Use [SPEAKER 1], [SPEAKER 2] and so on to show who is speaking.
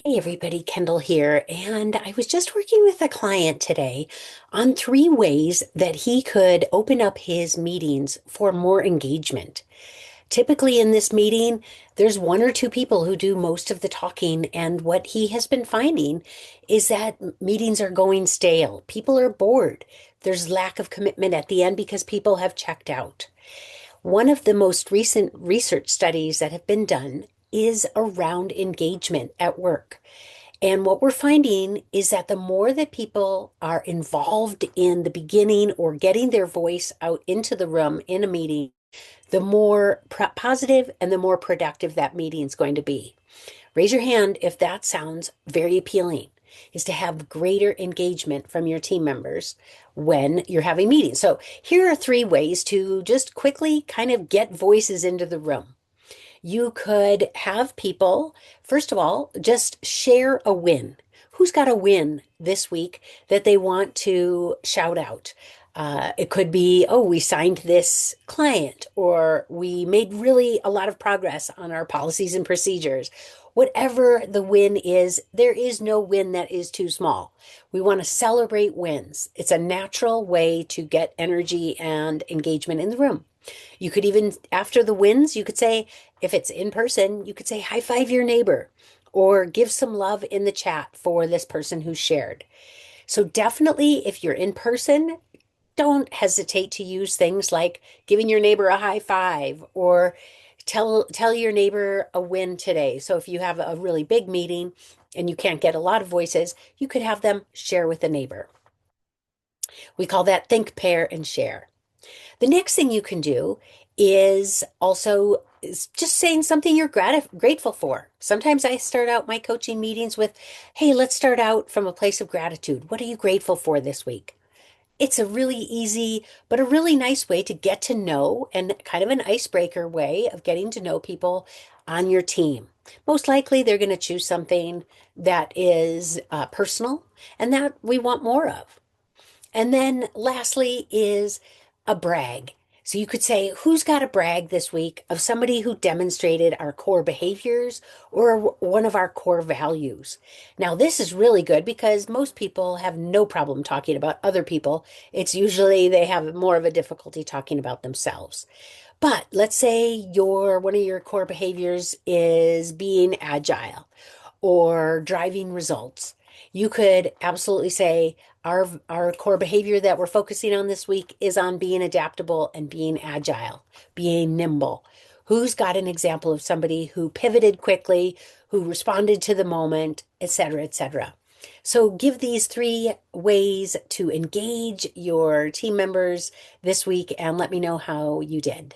[SPEAKER 1] Hey everybody, Kendall here. And I was just working with a client today on 3 ways that he could open up his meetings for more engagement. Typically in this meeting, there's one or two people who do most of the talking. And what he has been finding is that meetings are going stale. People are bored. There's lack of commitment at the end because people have checked out. One of the most recent research studies that have been done is around engagement at work. And what we're finding is that the more that people are involved in the beginning or getting their voice out into the room in a meeting, the more positive and the more productive that meeting is going to be. Raise your hand if that sounds very appealing, is to have greater engagement from your team members when you're having meetings. So here are 3 ways to just quickly kind of get voices into the room. You could have people, first of all, just share a win. Who's got a win this week that they want to shout out? It could be, oh, we signed this client, or we made really a lot of progress on our policies and procedures. Whatever the win is, there is no win that is too small. We want to celebrate wins. It's a natural way to get energy and engagement in the room. You could even, after the wins, you could say, if it's in person, you could say, high five your neighbor or give some love in the chat for this person who shared. So, definitely, if you're in person, don't hesitate to use things like giving your neighbor a high five or tell your neighbor a win today. So, if you have a really big meeting and you can't get a lot of voices, you could have them share with a neighbor. We call that think, pair, and share. The next thing you can do is just saying something you're grateful for. Sometimes I start out my coaching meetings with, hey, let's start out from a place of gratitude. What are you grateful for this week? It's a really easy, but a really nice way to get to know and kind of an icebreaker way of getting to know people on your team. Most likely, they're going to choose something that is personal and that we want more of. And then lastly is a brag. So you could say, who's got a brag this week of somebody who demonstrated our core behaviors or one of our core values? Now, this is really good because most people have no problem talking about other people. It's usually they have more of a difficulty talking about themselves. But let's say your one of your core behaviors is being agile or driving results. You could absolutely say our core behavior that we're focusing on this week is on being adaptable and being agile, being nimble. Who's got an example of somebody who pivoted quickly, who responded to the moment, et cetera, et cetera. So give these 3 ways to engage your team members this week and let me know how you did.